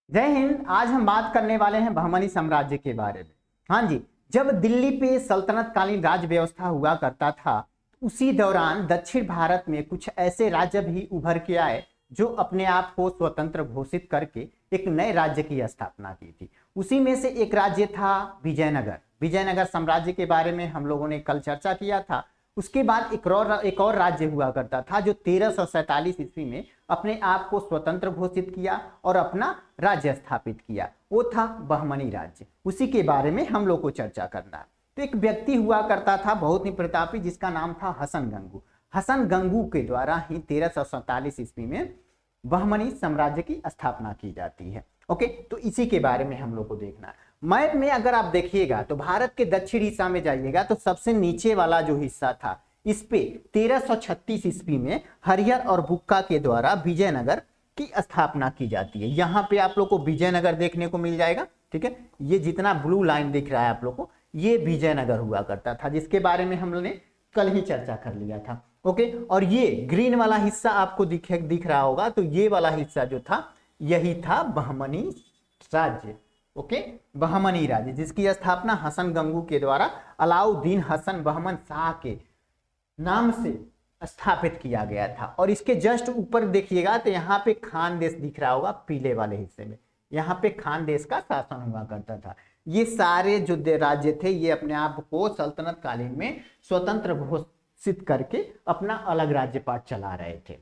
जय हिंद। आज हम बात करने वाले हैं बहमनी साम्राज्य के बारे में। हाँ जी, जब दिल्ली पे सल्तनत कालीन राज व्यवस्था हुआ करता था, उसी दौरान दक्षिण भारत में कुछ ऐसे राज्य भी उभर के आए जो अपने आप को स्वतंत्र घोषित करके एक नए राज्य की स्थापना की थी। उसी में से एक राज्य था विजयनगर। विजयनगर साम्राज्य के बारे में हम लोगों ने कल चर्चा किया था। उसके बाद एक और राज्य हुआ करता था जो 1347 ईस्वी में अपने आप को स्वतंत्र घोषित किया और अपना राज्य स्थापित किया। वो था बहमनी राज्य। उसी के बारे में हम लोग को चर्चा करना है। तो एक व्यक्ति हुआ करता था बहुत ही प्रतापी, जिसका नाम था हसन गंगू। हसन गंगू के द्वारा ही 1347 ईस्वी में बहमनी साम्राज्य की स्थापना की जाती है। ओके, तो इसी के बारे में हम लोग को देखना है। मैप में अगर आप देखिएगा तो भारत के दक्षिण हिस्सा में जाइएगा तो सबसे नीचे वाला जो हिस्सा था, इस पे 1336 ईस्वी में हरिहर और बुक्का के द्वारा विजयनगर की स्थापना की जाती है। यहाँ पे आप लोग को विजयनगर देखने को मिल जाएगा। ठीक है, ये जितना ब्लू लाइन दिख रहा है आप लोग को, ये विजयनगर हुआ करता था, जिसके बारे में हम लोग ने कल ही चर्चा कर लिया था। ओके, और ये ग्रीन वाला हिस्सा आपको दिख रहा होगा, तो ये वाला हिस्सा जो था यही था बहमनी राज्य। ओके, बहमनी राज्य जिसकी स्थापना हसन गंगू के द्वारा अलाउद्दीन हसन बहमन शाह के नाम से स्थापित किया गया था। और इसके जस्ट ऊपर देखिएगा तो यहाँ पे खान देश दिख रहा होगा पीले वाले हिस्से में, यहाँ पे खान देश का शासन हुआ करता था। ये सारे जो राज्य थे ये अपने आप को सल्तनत कालीन में स्वतंत्र घोषित करके अपना अलग राज्यपाट चला रहे थे।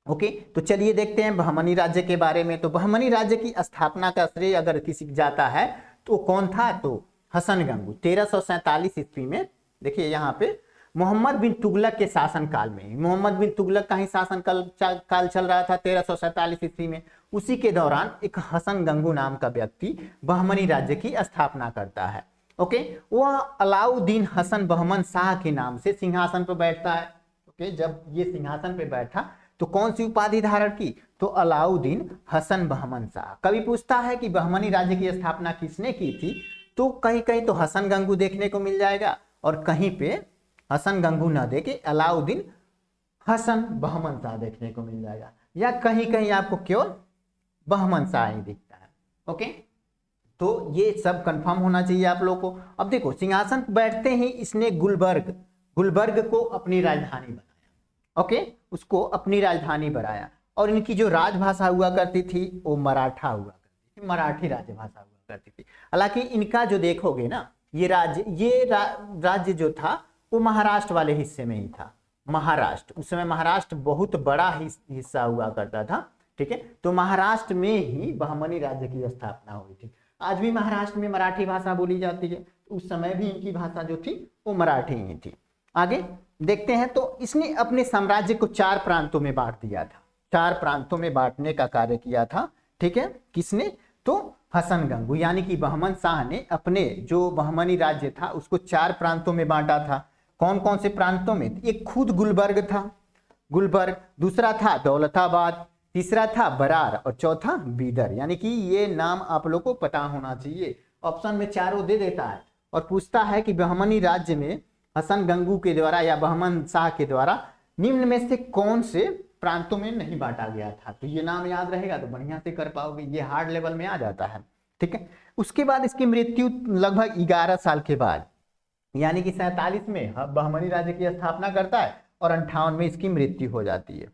ओके, तो चलिए देखते हैं बहमनी राज्य के बारे में। तो बहमनी राज्य की स्थापना का श्रेय अगर किसी जाता है तो कौन था, तो हसन गंगू 1347 ईस्वी में। देखिए यहाँ पे मोहम्मद बिन तुगलक के शासन काल में, मोहम्मद बिन तुगलक का ही शासन काल चल रहा था 1347 ईस्वी में। उसी के दौरान एक हसन गंगू नाम का व्यक्ति बहमनी राज्य की स्थापना करता है। ओके, वह अलाउद्दीन हसन बहमन शाह के नाम से सिंहासन पर बैठता है। ओके, जब ये सिंहासन पर बैठा तो कौन सी उपाधि धारण की, तो अलाउद्दीन हसन बहमन शाह। कभी पूछता है कि बहमनी राज्य की स्थापना किसने की थी, तो कहीं कहीं तो हसन गंगू देखने को मिल जाएगा और कहीं पे हसन गंगू न देके अलाउद्दीन हसन बहमन शाह देखने को मिल जाएगा, या कहीं कहीं आपको केवल बहमन शाह ही दिखता है। ओके, तो ये सब कंफर्म होना चाहिए आप लोग को। अब देखो, सिंहासन बैठते ही इसने गुलबर्ग को अपनी राजधानी बनाया। ओके, उसको अपनी राजधानी बनाया। और इनकी जो राजभाषा हुआ करती थी वो मराठा हुआ करती थी, मराठी राजभाषा हुआ करती थी। हालांकि इनका जो देखोगे ना, ये राज्य जो था वो महाराष्ट्र वाले हिस्से में ही था। महाराष्ट्र, उस समय महाराष्ट्र बहुत बड़ा हिस्सा हुआ करता था। ठीक है, तो महाराष्ट्र में ही बहमनी राज्य की स्थापना हुई थी। आज भी महाराष्ट्र में मराठी भाषा बोली जाती है, उस समय भी इनकी भाषा जो थी वो मराठी ही थी। आगे देखते हैं, तो इसने अपने साम्राज्य को 4 प्रांतों में बांट दिया था। 4 प्रांतों में बांटने का कार्य किया था। ठीक है, किसने, तो हसन गंगू यानी कि बहमन शाह ने अपने जो बहमनी राज्य था उसको 4 प्रांतों में बांटा था। कौन कौन से प्रांतों में, एक खुद गुलबर्ग था, गुलबर्ग, दूसरा था दौलताबाद, तीसरा था बरार और चौथा बीदर। यानी कि ये नाम आप लोग को पता होना चाहिए। ऑप्शन में चारों दे देता है और पूछता है कि बहमनी राज्य में हसन गंगू के द्वारा या बहमन शाह के द्वारा निम्न में से कौन से प्रांतों में नहीं बांटा गया था। तो ये नाम याद रहेगा तो बढ़िया से कर पाओगे, ये हार्ड लेवल में आ जाता है। ठीक है, उसके बाद इसकी मृत्यु लगभग 11 साल के बाद, यानी कि 47 में बहमनी राज्य की स्थापना करता है और 58 में इसकी मृत्यु हो जाती है।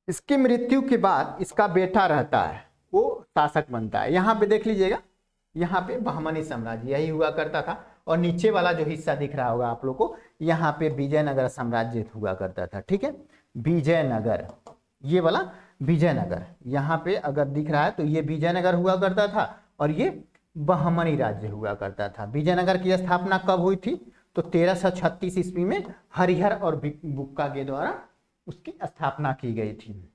इसकी मृत्यु के बाद इसका बेटा रहता है, वो शासक बनता है। यहाँ पे देख लीजिएगा, यहाँ पे बहमनी साम्राज्य यही हुआ करता था। और नीचे वाला जो हिस्सा दिख रहा होगा आप लोग को, यहाँ पे विजयनगर साम्राज्य हुआ करता था। ठीक है, विजयनगर, ये वाला विजयनगर यहाँ पे अगर दिख रहा है तो ये विजयनगर हुआ करता था और ये बहमनी राज्य हुआ करता था। विजयनगर की स्थापना कब हुई थी, तो 1336 ईस्वी में हरिहर और बुक्का के द्वारा उसकी स्थापना की गई थी।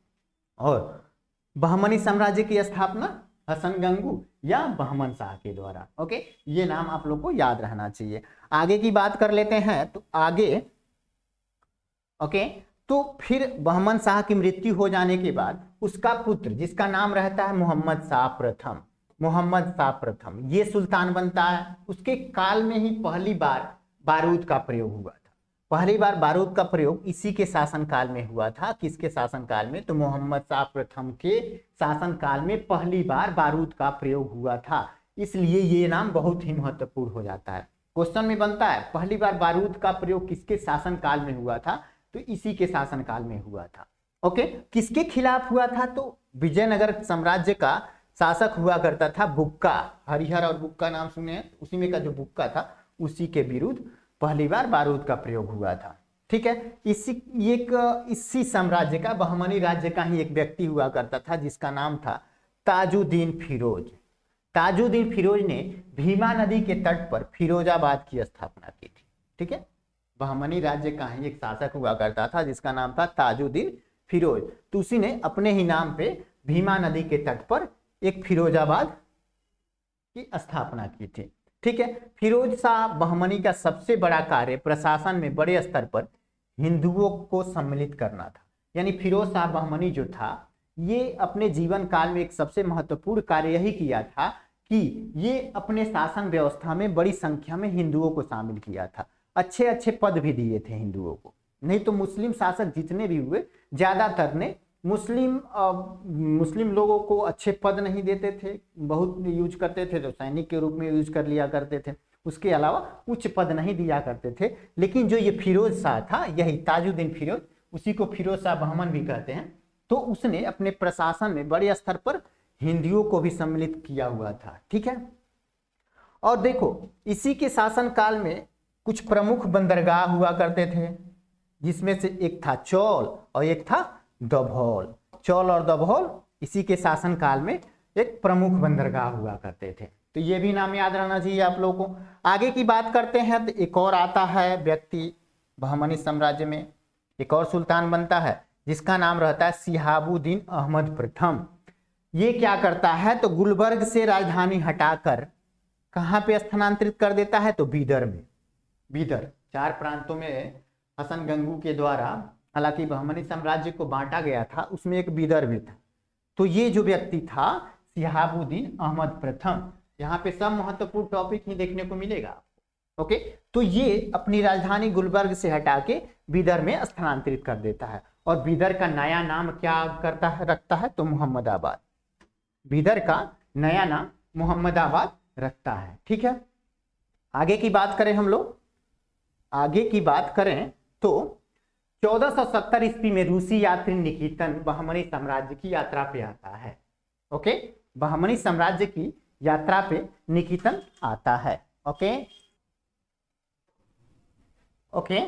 और बहमनी साम्राज्य की स्थापना हसन गंगू या बहमन शाह के द्वारा। ओके, ये नाम आप लोग को याद रहना चाहिए। आगे की बात कर लेते हैं, तो आगे ओके, तो फिर बहमन शाह की मृत्यु हो जाने के बाद उसका पुत्र, जिसका नाम रहता है मोहम्मद शाह प्रथम, मोहम्मद शाह प्रथम, ये सुल्तान बनता है। उसके काल में ही पहली बार बारूद का प्रयोग हुआ था। पहली बार बारूद का प्रयोग इसी के शासनकाल में हुआ था। किसके शासनकाल में? तो मोहम्मद शाह प्रथम के शासनकाल में पहली बार बारूद का प्रयोग हुआ था, इसलिए ये नाम बहुत ही महत्वपूर्ण हो जाता है। क्वेश्चन में बनता है पहली बार बारूद का प्रयोग किसके शासनकाल में हुआ था? तो इसी के शासनकाल में हुआ था। ओके, किसके खिलाफ हुआ था? तो विजयनगर साम्राज्य का शासक हुआ करता था बुक्का, हरिहर और बुक्का नाम सुने हैं, उसी में का जो बुक्का था उसी के विरुद्ध पहली बार बारूद का प्रयोग हुआ था। ठीक है, इसी साम्राज्य का बहमनी राज्य का ही एक व्यक्ति हुआ करता था जिसका नाम था ताजुद्दीन फिरोज। ताजुद्दीन फिरोज ने भीमा नदी के तट पर फिरोजाबाद की स्थापना की थी। ठीक है, बहमनी राज्य का ही एक शासक हुआ करता था जिसका नाम था ताजुद्दीन फिरोज। तो उसी ने अपने ही नाम पे भीमा नदी के तट पर एक फिरोजाबाद की स्थापना की थी। ठीक है, फिरोज शाह बहमनी का सबसे बड़ा कार्य प्रशासन में बड़े स्तर पर हिंदुओं को सम्मिलित करना था। यानी फिरोज शाह बहमनी जो था ये अपने जीवन काल में एक सबसे महत्वपूर्ण कार्य यही किया था कि ये अपने शासन व्यवस्था में बड़ी संख्या में हिंदुओं को शामिल किया था। अच्छे अच्छे पद भी दिए थे हिंदुओं को। नहीं तो मुस्लिम शासक जितने भी हुए ज्यादातर ने मुस्लिम लोगों को अच्छे पद नहीं देते थे, बहुत यूज करते थे तो सैनिक के रूप में यूज कर लिया करते थे, उसके अलावा उच्च पद नहीं दिया करते थे। लेकिन जो ये फिरोज शाह था, यही ताजुद्दीन फिरोज, उसी को फिरोज शाह बहमन भी कहते हैं, तो उसने अपने प्रशासन में बड़े स्तर पर हिंदुओं को भी सम्मिलित किया हुआ था। ठीक है, और देखो इसी के शासन काल में कुछ प्रमुख बंदरगाह हुआ करते थे, जिसमें से एक था चौल और एक था दभौल। चौल और दभौल इसी के शासन काल में एक प्रमुख बंदरगाह हुआ करते थे। तो ये भी नाम याद रहना चाहिए आप लोगों को। आगे की बात करते हैं तो एक और आता है व्यक्ति बहमनी साम्राज्य में, एक और सुल्तान बनता है जिसका नाम रहता है शिहाबुद्दीन अहमद प्रथम। ये क्या करता है? तो गुलबर्ग से राजधानी हटाकर कहाँ पे स्थानांतरित कर देता है? तो बीदर में। बीदर 4 प्रांतों में हसन गंगू के द्वारा, हालांकि बहमनी साम्राज्य को बांटा गया था, उसमें एक बीदर भी था। तो ये जो व्यक्ति था शिहाबुद्दीन अहमद प्रथम, यहाँ पे सब महत्वपूर्ण टॉपिक ही देखने को मिलेगा। ओके, तो ये अपनी राजधानी गुलबर्ग से हटा के बीदर में स्थानांतरित कर देता है और बीदर का नया नाम क्या करता है, रखता है? तो मोहम्मदाबाद। बीदर का नया नाम मोहम्मदाबाद रखता है। ठीक है, आगे की बात करें हम लोग, आगे की बात करें तो 1470 ईस्वी में रूसी यात्री निकितन बहमनी साम्राज्य की यात्रा पे आता है। ओके, बहमनी साम्राज्य की यात्रा पे निकितन आता है। ओके ओके,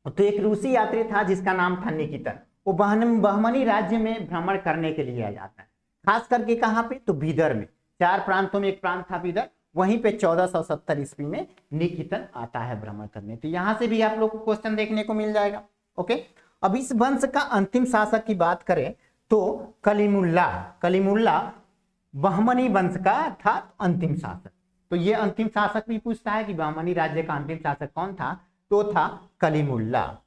तो एक रूसी यात्री था जिसका नाम था निकितन। वो बहमनी राज्य में भ्रमण करने के लिए आ जाता है, खास करके कहाँ पे? तो बीदर में। 4 प्रांतों में एक प्रांत था बीदर, वहीं पे 1470 ईस्वी में निकितन आता है भ्रमण करने। तो यहां से भी आप लोग को क्वेश्चन देखने को मिल जाएगा। ओके, अब इस वंश का अंतिम शासक की बात करें तो कलीमुल्ला बहमनी वंश का था अंतिम शासक। तो ये अंतिम शासक भी पूछता है कि बहमनी राज्य का अंतिम शासक कौन था? तो था कलीमुल्ला।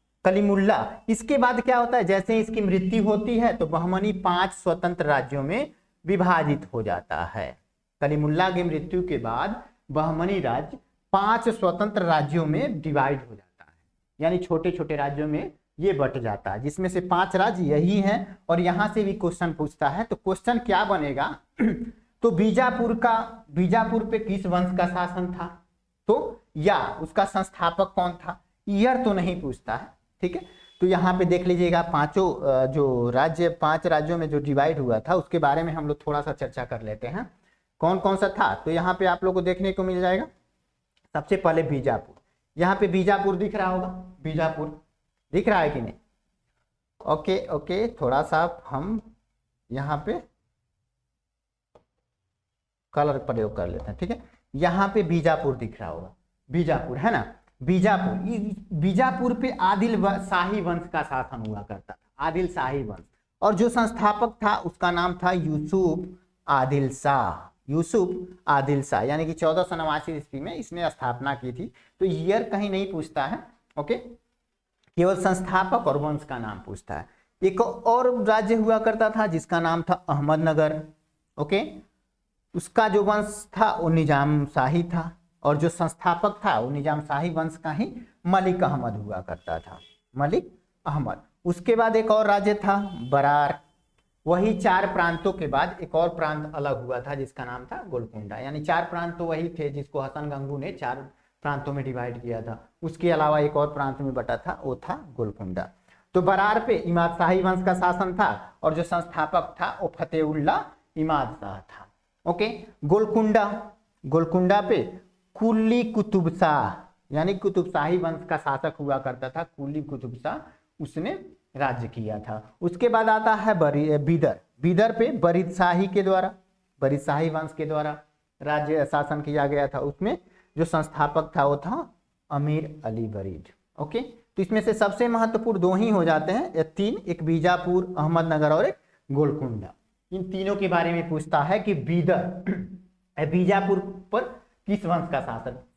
इसके बाद क्या होता है? जैसे इसकी मृत्यु होती है तो बहमनी 5 स्वतंत्र राज्यों में विभाजित हो जाता है। कलीमुल्ला की मृत्यु के बाद बहमनी राज्य 5 स्वतंत्र राज्यों में डिवाइड हो जाता है, यानी छोटे छोटे राज्यों में ये बट जाता है, जिसमें से 5 राज्य यही हैं। और यहां से भी क्वेश्चन पूछता है, तो क्वेश्चन क्या बनेगा? तो बीजापुर पे किस वंश का शासन था? तो या उसका संस्थापक कौन था? ईयर तो नहीं पूछता है। ठीक है, तो यहाँ पे देख लीजिएगा 5 राज्यों में जो डिवाइड हुआ था उसके बारे में हम लोग थोड़ा सा चर्चा कर लेते हैं। कौन कौन सा था? तो यहाँ पे आप लोग को देखने को मिल जाएगा। सबसे पहले बीजापुर, यहाँ पे बीजापुर दिख रहा होगा, बीजापुर दिख रहा है कि नहीं? ओके ओके, थोड़ा सा हम यहाँ पे कलर प्रयोग कर लेते हैं। ठीक है, यहाँ पे बीजापुर दिख रहा होगा, बीजापुर है ना। बीजापुर पे आदिल शाही वंश का शासन हुआ करता था, आदिल शाही वंश। और जो संस्थापक था उसका नाम था यूसुफ आदिल शाह। यानी कि 1489 ईस्वी में इसने स्थापना की थी। तो ईयर कहीं नहीं पूछता है। ओके, केवल संस्थापक और वंश का नाम पूछता है। एक और राज्य हुआ करता था जिसका नाम था अहमदनगर। ओके, उसका जो वंश था वो निजाम शाही था और जो संस्थापक था वो निजाम शाही वंश का ही मलिक अहमद हुआ करता था, मलिक अहमद। उसके बाद एक और राज्य था बरार। वही 4 प्रांतों के बाद एक और प्रांत अलग हुआ था जिसका नाम था गोलकुंडा। यानी 4 प्रांत तो वही थे जिसको हसन गंगू ने 4 प्रांतों में डिवाइड किया था। उसके अलावा एक और प्रांत में बटा था, वो था गोलकुंडा। तो बरार पे इमाद शाही वंश का शासन था और जो संस्थापक था वो फतेहुल्लाह इमाद शाह था। ओके। गोलकुंडा, गोलकुंडा पे कुली कुतुब शाह यानी कुतुबशाही वंश का शासक हुआ करता था, कुली कुतुब शाह, उसने राज्य किया था। उसके बाद आता है बीदर। बीदर पे बरीद शाही के द्वारा, बरीद शाही वंश के द्वारा राज्य शासन किया गया था। उसमें जो संस्थापक था वो था अमीर अली बरीद। ओके। तो इसमें से सबसे महत्वपूर्ण 2 ही हो जाते हैं, या 3, एक बीजापुर, अहमदनगर और एक गोलकुंडा। इन तीनों के बारे में पूछता है कि बीजापुर पर किस वंश का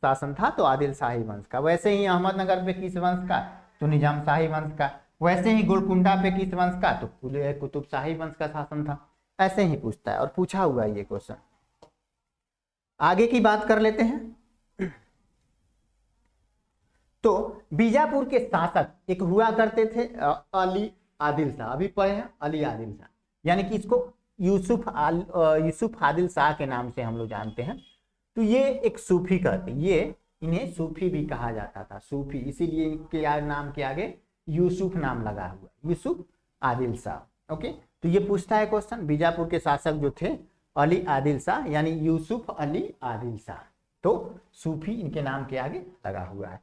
शासन था, तो आदिल शाही वंश का। वैसे ही अहमदनगर पे किस वंश का, तो निजाम शाही वंश का। वैसे ही गोलकुंडा पे किस वंश का, तो कुतुब शाही वंश का शासन था। ऐसे ही पूछता है और पूछा हुआ है ये क्वेश्चन। आगे की बात कर लेते हैं। तो बीजापुर के शासक एक हुआ करते थे अली आदिल शाह। अभी पढ़े हैं अली आदिल शाह, यानी कि इसको यूसुफ आदिल शाह के नाम से हम लोग जानते हैं। तो ये एक सूफी कहते, ये इन्हें सूफी भी कहा जाता था, सूफी, इसीलिए इनके नाम के आगे यूसुफ नाम लगा हुआ, यूसुफ आदिल शाह। ओके। तो ये पूछता है क्वेश्चन, बीजापुर के शासक जो थे अली आदिल शाह यानी यूसुफ अली आदिल शाह, तो सूफी इनके नाम के आगे लगा हुआ है।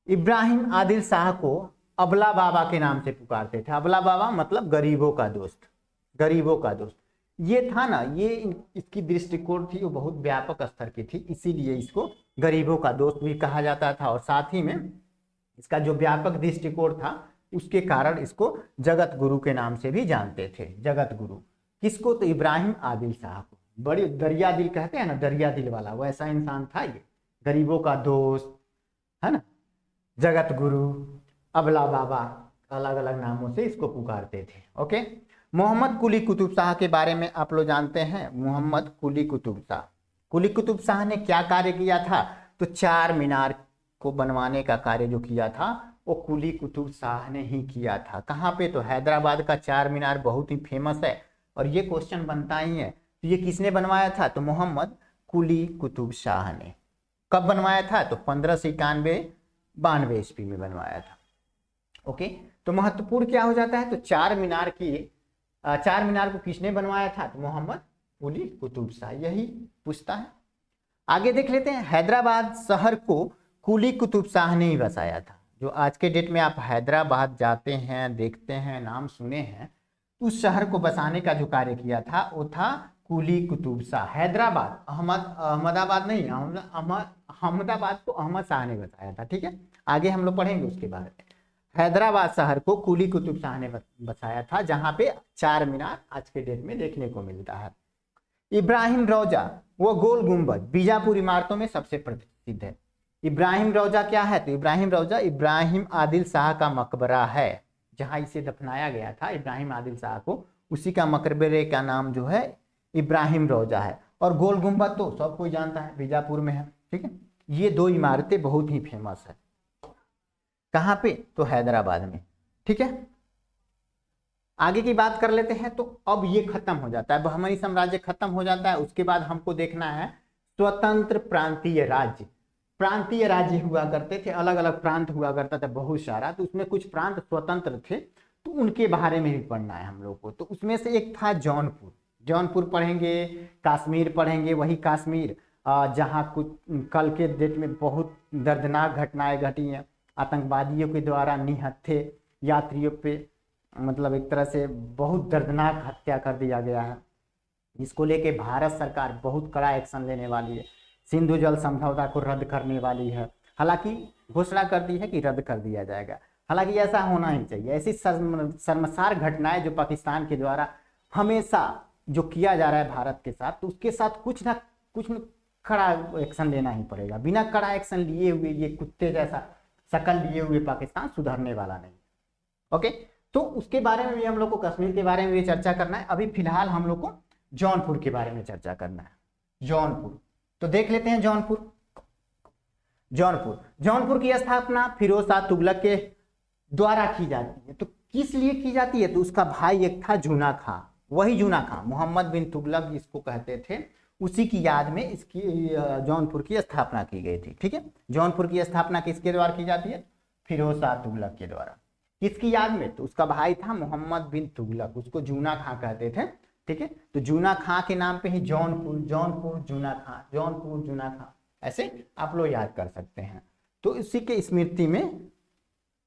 इब्राहिम आदिल शाह को अबला बाबा के नाम से पुकारते थे। अबला बाबा मतलब गरीबों का दोस्त, गरीबों का दोस्त। ये था ना, ये इसकी दृष्टिकोण थी वो बहुत व्यापक स्तर की थी, इसीलिए इसको गरीबों का दोस्त भी कहा जाता था। और साथ ही में इसका जो व्यापक दृष्टिकोण था उसके कारण इसको जगत गुरु के नाम से भी जानते थे। जगत गुरु किसको, तो इब्राहिम आदिल शाह को। बड़ी दरिया दिल कहते हैं ना, दरिया दिल वाला, वैसा इंसान था ये, गरीबों का दोस्त, है ना, जगत गुरु, अबला बाबा, अलग अलग नामों से इसको पुकारते थे। ओके। मोहम्मद कुली कुतुब शाह के बारे में आप लोग जानते हैं। मोहम्मद कुली कुतुब शाह, कुली कुतुब शाह ने क्या कार्य किया था, तो 4 मीनार को बनवाने का कार्य जो किया था वो कुली कुतुब शाह ने ही किया था। कहाँ पे, तो हैदराबाद का 4 मीनार बहुत ही फेमस है और ये क्वेश्चन बनता ही है। तो ये किसने बनवाया था, तो मोहम्मद कुली कुतुब शाह ने। कब बनवाया था, तो 1591-92 ईस्वी में बनवाया था। ओके। तो महत्वपूर्ण क्या हो जाता है, तो 4 मीनार को किसने बनवाया था, तो मोहम्मद कुली कुतुब शाह, यही पूछता है। आगे देख लेते हैं। हैदराबाद शहर को कुली कुतुब शाह ने ही बसाया था। जो आज के डेट में आप हैदराबाद जाते हैं, देखते हैं, नाम सुने हैं, उस शहर को बसाने का जो कार्य किया था वो था कुली कुतुब शाह। हैदराबाद, अहमदाबाद नहीं, अहमदाबाद को अहमद शाह ने बसाया था। ठीक है, आगे हम लोग पढ़ेंगे उसके बारे में। हैदराबाद शहर को कुली कुतुब शाह ने बसाया था, जहां पे 4 मीनार आज के डेट में देखने को मिलता है। इब्राहिम रौजा, वो गोल गुंबद बीजापुर इमारतों में सबसे प्रसिद्ध है। इब्राहिम रौजा क्या है, तो इब्राहिम रौजा इब्राहिम आदिल शाह का मकबरा है, जहां इसे दफनाया गया था इब्राहिम आदिल शाह को, उसी का मकबरे का नाम जो है इब्राहिम रौजा है। और गोल गुंबद तो सब कोई जानता है, बीजापुर में है। ठीक है, ये 2 इमारतें बहुत ही फेमस है। कहाँ पे, तो हैदराबाद में। ठीक है, आगे की बात कर लेते हैं। तो अब ये खत्म हो जाता है, बहमनी साम्राज्य खत्म हो जाता है। उसके बाद हमको देखना है स्वतंत्र प्रांतीय राज्य। प्रांतीय राज्य हुआ करते थे, अलग अलग प्रांत हुआ करता था बहुत सारा, तो उसमें कुछ प्रांत स्वतंत्र थे, तो उनके बारे में भी पढ़ना है हम लोग को। तो उसमें से एक था जौनपुर। जौनपुर पढ़ेंगे, कश्मीर पढ़ेंगे, वही कश्मीर जहाँ कुछ कल के डेट में बहुत दर्दनाक घटनाएं घटी हैं, आतंकवादियों के द्वारा निहत्थे यात्रियों पे मतलब एक तरह से बहुत दर्दनाक हत्या कर दिया गया है। इसको लेके भारत सरकार बहुत कड़ा एक्शन लेने वाली है, सिंधु जल समझौता को रद्द करने वाली है। हालांकि घोषणा कर दी है कि रद्द कर दिया जाएगा, हालांकि ऐसा होना ही चाहिए। ऐसी शर्मसार घटनाएं जो पाकिस्तान के द्वारा हमेशा जो किया जा रहा है भारत के साथ, तो उसके साथ कुछ ना कड़ा एक्शन लेना ही पड़ेगा। बिना कड़ा एक्शन लिए हुए ये कुत्ते जैसा शकल लिए हुए पाकिस्तान सुधरने वाला नहीं। ओके, तो उसके बारे में भी हम लोग को, कश्मीर के बारे में भी चर्चा करना है। अभी फिलहाल हम लोग को जौनपुर के बारे में चर्चा करना है। जौनपुर, तो देख लेते हैं जौनपुर। जौनपुर। जौनपुर की स्थापना फिरोज शाह तुगलक के द्वारा की जाती है। तो किस लिए की जाती है? तो उसका भाई एक था जूना खां, वही जूना खां, मोहम्मद बिन तुगलक जिसको कहते थे, उसी की याद में इसकी जौनपुर की स्थापना की गई थी। ठीक है, जौनपुर की स्थापना किसके द्वारा की जाती है? फिरोज शाह तुगलक के द्वारा। किसकी याद में? तो उसका भाई था मोहम्मद बिन तुगलक, उसको जूना खां कहते थे। ठीक है, तो जूना खां के नाम पे ही जौनपुर, जौनपुर जूना खां, जौनपुर जूना खां, ऐसे आप लोग याद कर सकते हैं। तो इसी के स्मृति में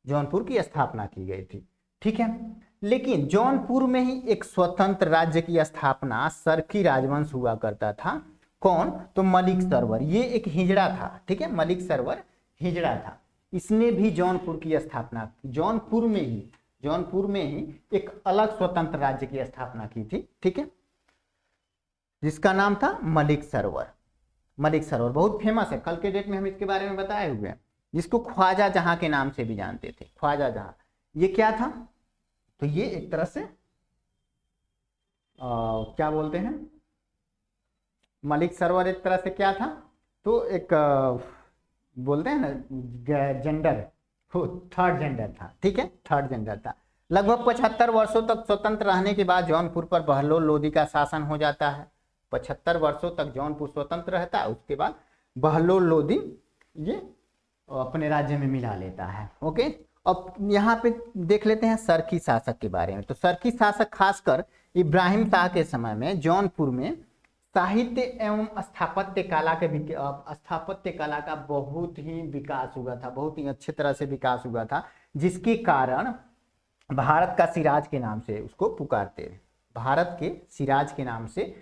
जौनपुर की स्थापना की गई थी। ठीक है, लेकिन जौनपुर में ही एक स्वतंत्र राज्य की स्थापना सरकी राजवंश हुआ करता था। कौन? तो मलिक सरवर, ये एक हिजड़ा था। ठीक है, मलिक सरवर हिजड़ा था, इसने भी जौनपुर की स्थापना की। जौनपुर में ही एक अलग स्वतंत्र राज्य की स्थापना की थी। ठीक है, जिसका नाम था मलिक सरवर। मलिक सरोवर बहुत फेमस है, कल के डेट में हम इसके बारे में बताए हुए हैं, जिसको ख्वाजा जहां के नाम से भी जानते थे। ख्वाजा जहां, ये क्या था? तो ये एक तरह से क्या बोलते हैं, मलिक सरोवर एक तरह से क्या था? तो एक बोलते हैं ना जेंडर, थर्ड जेंडर था। ठीक है, थर्ड जेंडर था। लगभग 75 वर्षों तक स्वतंत्र रहने के बाद जौनपुर पर बहलोल लोदी का शासन हो जाता है। 75 वर्षों तक जौनपुर स्वतंत्र रहता है, उसके बाद बहलोल लोदी ये अपने राज्य में मिला लेता है। ओके, अब यहाँ पे देख लेते हैं सरकी शासक के बारे में। तो सरकी शासक खासकर इब्राहिम शाह के समय में जौनपुर में साहित्य एवं स्थापत्य कला का बहुत ही विकास हुआ था, बहुत ही अच्छे तरह से विकास हुआ था, जिसके कारण भारत का सिराज के नाम से उसको पुकारते हैं। भारत के सिराज के नाम से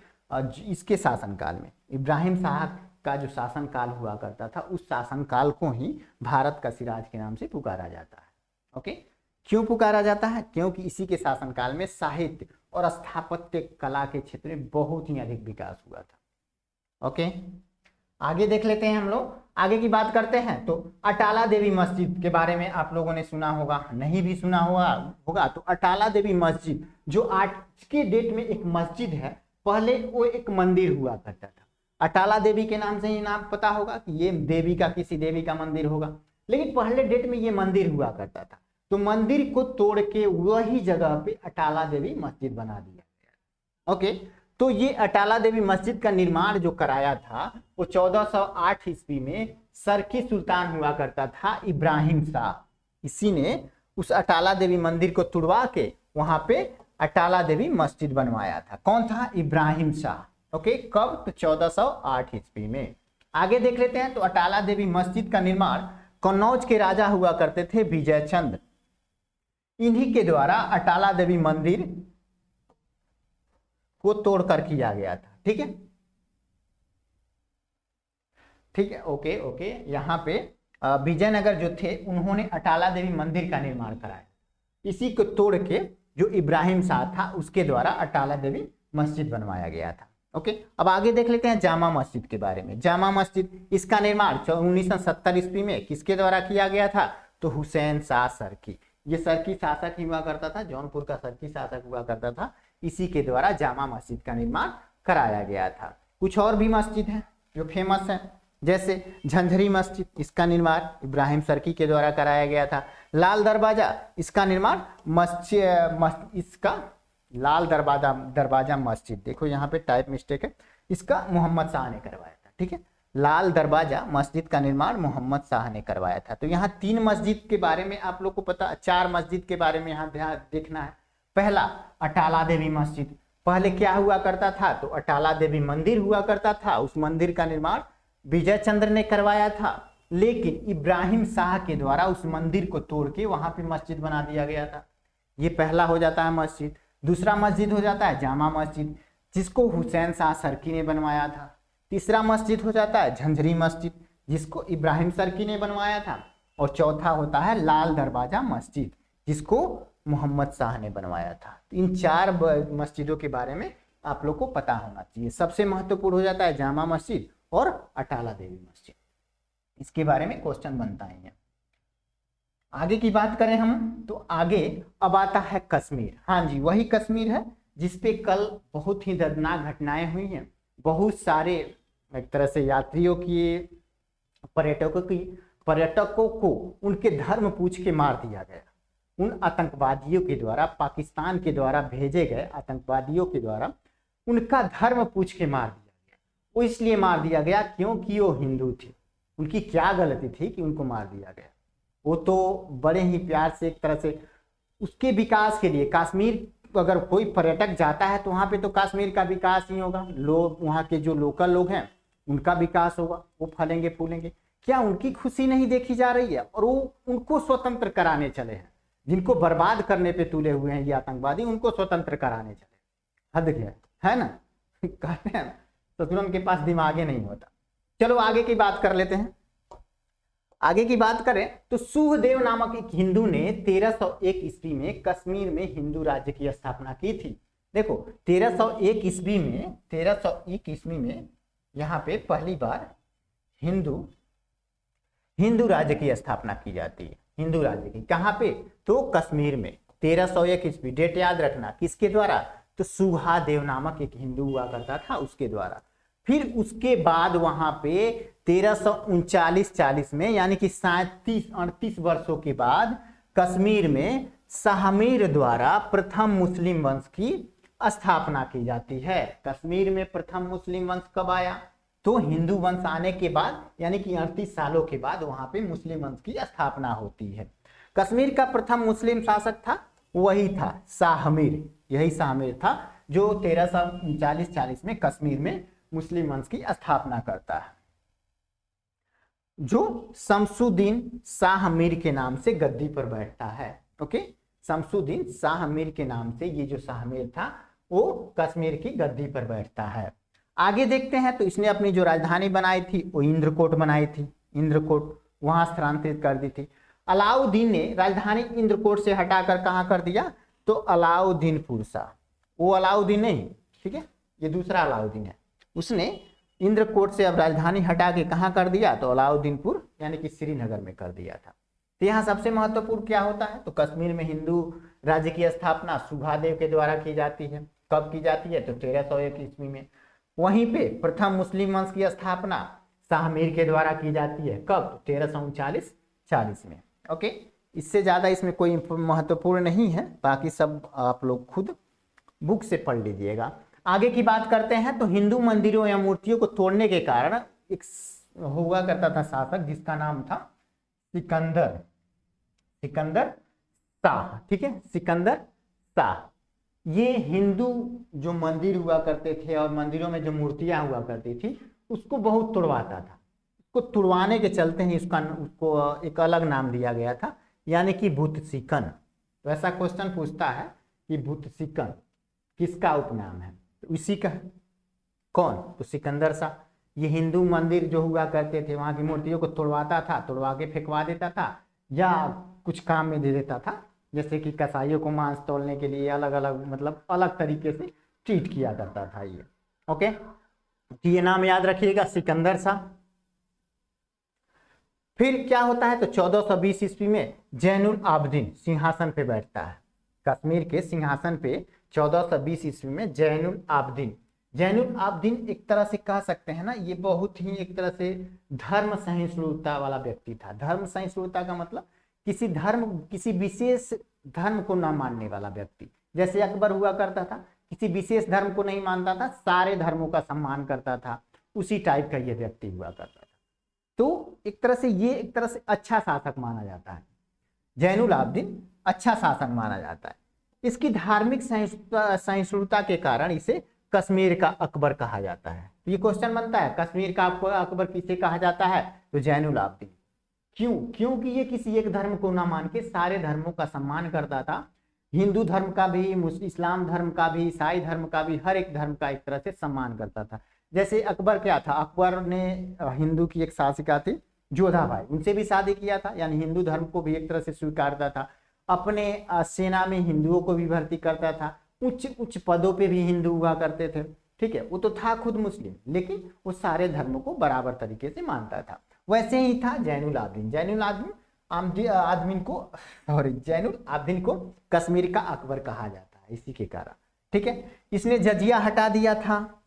इसके शासनकाल में, इब्राहिम शाह का जो शासनकाल हुआ करता था, उस शासनकाल को ही भारत का सिराज के नाम से पुकारा जाता है। ओके, क्यों पुकारा जाता है? क्योंकि इसी के शासनकाल में साहित्य और स्थापत्य कला के क्षेत्र में बहुत ही अधिक विकास हुआ था। ओके, आगे देख लेते हैं हम लोग, आगे की बात करते हैं। तो अटाला देवी मस्जिद के बारे में आप लोगों ने सुना होगा, नहीं भी सुना होगा तो अटाला देवी मस्जिद जो आज के डेट में एक मस्जिद है, पहले वो एक मंदिर हुआ करता था। अटाला देवी के नाम से ही नाम पता होगा कि ये देवी का, किसी देवी का मंदिर होगा, लेकिन पहले डेट में ये मंदिर हुआ करता था। तो मंदिर को तोड़ के वही जगह पे अटाला देवी मस्जिद बना दिया गया। ओके, तो ये अटाला देवी मस्जिद का निर्माण जो कराया था वो 1408 ईस्वी में सरकी सुल्तान हुआ करता था इब्राहिम शाह। इसी ने उस अटाला देवी मंदिर को तुड़वा के वहां पे अटाला देवी मस्जिद बनवाया था। कौन था? इब्राहिम शाह। ओके, कब? तो 1408 ईस्वी में। आगे देख लेते हैं। तो अटाला देवी मस्जिद का निर्माण कन्नौज के राजा हुआ करते थे विजय चंद्र, इन्हीं के द्वारा अटाला देवी मंदिर को तोड़कर किया गया था। ठीक है, ठीक है, ओके ओके। यहाँ पे विजयनगर जो थे उन्होंने अटाला देवी मंदिर का निर्माण कराया, इसी को तोड़ के जो इब्राहिम शाह था उसके द्वारा अटाला देवी मस्जिद बनवाया गया था। ओके, अब आगे देख लेते हैं जामा मस्जिद के बारे में। जामा मस्जिद, इसका निर्माण 1970 ईस्वी में किसके द्वारा किया गया था? तो हुसैन शाह सरकी, ये सरकी शासक ही हुआ करता था, जौनपुर का सरकी शासक हुआ करता था, इसी के द्वारा जामा मस्जिद का निर्माण कराया गया था। कुछ और भी मस्जिद हैं जो फेमस है, जैसे झंझरी मस्जिद, इसका निर्माण इब्राहिम सरकी के द्वारा कराया गया था। लाल दरवाजा, इसका निर्माण लाल दरवाजा मस्जिद, देखो यहाँ पे टाइप मिस्टेक है, इसका मोहम्मद शाह ने करवाया था। ठीक है, लाल दरवाजा मस्जिद का निर्माण मोहम्मद शाह ने करवाया था। तो यहाँ 3 मस्जिद के बारे में आप लोग को पता, 4 मस्जिद के बारे में यहाँ ध्यान देखना है। पहला अटाला देवी मस्जिद, पहले क्या हुआ करता था? तो अटाला देवी मंदिर हुआ करता था, उस मंदिर का निर्माण विजय चंद्र ने करवाया था, लेकिन इब्राहिम शाह के द्वारा उस मंदिर को तोड़ के वहां पे मस्जिद बना दिया गया था। ये पहला हो जाता है मस्जिद। दूसरा मस्जिद हो जाता है जामा मस्जिद, जिसको हुसैन शाह सरकी ने बनवाया था। तीसरा मस्जिद हो जाता है झंझरी मस्जिद, जिसको इब्राहिम सरकी ने बनवाया था। और चौथा होता है लाल दरवाजा मस्जिद, जिसको मोहम्मद शाह ने बनवाया था। इन 4 मस्जिदों के बारे में आप लोग को पता होना चाहिए। सबसे महत्वपूर्ण हो जाता है जामा मस्जिद और अटाला देवी मस्जिद, इसके बारे में क्वेश्चन बनता है। आगे की बात करें हम, तो आगे अब आता है कश्मीर। हाँ जी, वही कश्मीर है जिसपे कल बहुत ही दर्दनाक घटनाएं हुई हैं। बहुत सारे एक तरह से यात्रियों की पर्यटकों को उनके धर्म पूछ के मार दिया गया। उन आतंकवादियों के द्वारा, पाकिस्तान के द्वारा भेजे गए आतंकवादियों के द्वारा उनका धर्म पूछ के मार दिया गया। वो इसलिए मार दिया गया क्योंकि वो हिंदू थे। उनकी क्या गलती थी कि उनको मार दिया गया? वो तो बड़े ही प्यार से एक तरह से उसके विकास के लिए, कश्मीर अगर कोई पर्यटक जाता है तो वहाँ पे तो कश्मीर का विकास ही होगा, लोग वहाँ के जो लोकल लोग हैं उनका विकास होगा, वो फलेंगे फूलेंगे। क्या उनकी खुशी नहीं देखी जा रही है? और वो उनको स्वतंत्र कराने चले हैं, जिनको बर्बाद करने पे तुले हुए हैं ये आतंकवादी, उनको स्वतंत्र कराने चले। हद गया है ना। कहते हैं तो उनके पास दिमागे नहीं होता। चलो आगे की बात कर लेते हैं। आगे की बात करें तो सुहदेव नामक एक हिंदू ने 1301 ईस्वी में कश्मीर में हिंदू राज्य की स्थापना की थी। देखो 1301 ईस्वी में यहाँ पे पहली बार हिंदू राज्य की स्थापना की जाती है। हिंदू राज्य की कहाँ पे? तो कश्मीर में 1301 ईस्वी। डेट याद रखना, किसके द्वारा? तो सुहादेव नामक एक हिंदू हुआ करता था, उसके द्वारा। फिर उसके बाद वहां पे 1339-40 में, यानी कि 37-38 वर्षों के बाद कश्मीर में शाहमीर द्वारा प्रथम मुस्लिम वंश की स्थापना की जाती है। कश्मीर में प्रथम मुस्लिम वंश कब आया? तो हिंदू वंश आने के बाद, यानी कि 38 सालों के बाद वहां पे मुस्लिम वंश की स्थापना होती है। कश्मीर का प्रथम मुस्लिम शासक था, वही था शाहमीर। यही शाहमीर था जो 1339-40 में कश्मीर में मुस्लिम वंश की स्थापना करता है, जो शमसुद्दीन शाह मीर के नाम से गद्दी पर बैठता है। ओके, शमसुद्दीन शाह मीर के नाम से ये जो शाह मीर था वो कश्मीर की गद्दी पर बैठता है। आगे देखते हैं तो इसने अपनी जो राजधानी बनाई थी वो इंद्रकोट बनाई थी। इंद्रकोट वहां स्थानांतरित कर दी थी। अलाउद्दीन ने राजधानी इंद्रकोट से हटाकर कहाँ कर दिया? तो अलाउद्दीनपुर सा। वो अलाउद्दीन नहीं, ठीक है, ये दूसरा अलाउद्दीन है। उसने इंद्रकोट से अब राजधानी हटा के कहाँ कर दिया? तो अलाउद्दीनपुर यानी कि श्रीनगर में कर दिया था। तो यहाँ सबसे महत्वपूर्ण क्या होता है? तो कश्मीर में हिंदू राज्य की स्थापना सुहादेव के द्वारा की जाती है। कब की जाती है? तो 1301 ईस्वी में। वहीं पे प्रथम मुस्लिम वंश की स्थापना शाहमीर के द्वारा की जाती है। कब? 1339-40 में। ओके, इससे ज्यादा इसमें कोई महत्वपूर्ण नहीं है, बाकी सब आप लोग खुद बुक से पढ़ लीजिएगा। आगे की बात करते हैं तो हिंदू मंदिरों या मूर्तियों को तोड़ने के कारण एक हुआ करता था शासक, जिसका नाम था सिकंदर शाह। ठीक है, सिकंदर शाह। ये हिंदू जो मंदिर हुआ करते थे और मंदिरों में जो मूर्तियां हुआ करती थी उसको बहुत तोड़वाता था। उसको तुड़वाने के चलते ही उसको एक अलग नाम दिया गया था, यानी कि भूतसिकन। तो ऐसा क्वेश्चन पूछता है कि भूतसिकन किसका उपनाम है? तो इसी का। कौन? तो सिकंदर शाह। ये हिंदू मंदिर जो हुआ करते थे वहां की मूर्तियों को तोड़वाता था, तोड़वा के फेंकवा देता था या कुछ काम में दे देता था, जैसे कि कसाईयों को मांस तोड़ने के लिए अलग अलग, मतलब अलग तरीके से ट्रीट किया करता था ये। ओके, तो ये नाम याद रखिएगा, सिकंदर शाह। फिर क्या होता है? तो 1420 ईस्वी में जैनुल आबदीन सिंहासन पे बैठता है। कश्मीर के सिंहासन पे 1420 ईस्वी में जैनुल आबदीन एक तरह से कह सकते हैं ना, ये बहुत ही एक तरह से धर्म सहिष्णुता वाला व्यक्ति था। धर्म सहिष्णुता का मतलब किसी विशेष धर्म को न मानने वाला व्यक्ति। जैसे अकबर हुआ करता था, किसी विशेष धर्म को नहीं मानता था, सारे धर्मों का सम्मान करता था, उसी टाइप का ये व्यक्ति हुआ करता था। तो एक तरह से अच्छा शासक माना जाता है। जैनुल आबदीन अच्छा शासक माना जाता है। इसकी धार्मिक सहिष्णुता के कारण इसे कश्मीर का अकबर कहा जाता है। तो ये क्वेश्चन बनता है, कश्मीर का अकबर किसे कहा जाता है? तो जैनुल आबदीन। क्यों? क्योंकि ये किसी एक धर्म को ना मान के सारे धर्मों का सम्मान करता था। हिंदू धर्म का भी, इस्लाम धर्म का भी, ईसाई धर्म का भी, हर एक धर्म का एक तरह से सम्मान करता था। जैसे अकबर क्या था? अकबर ने हिंदू की एक शासिका थी जोधाबाई, उनसे भी शादी किया था, यानी हिंदू धर्म को भी एक तरह से स्वीकारता था। अपने सेना में हिंदुओं को भी भर्ती करता था। उच्च पदों पे भी हिंदू हुआ करते थे। ठीक है, वो तो था खुद मुस्लिम, लेकिन वो सारे धर्मों को बराबर तरीके से मानता था। वैसे ही था जैनुल आबदीन। जैनुल आबदीन को कश्मीर का अकबर कहा जाता है इसी के कारण। ठीक है, इसने जजिया हटा दिया था,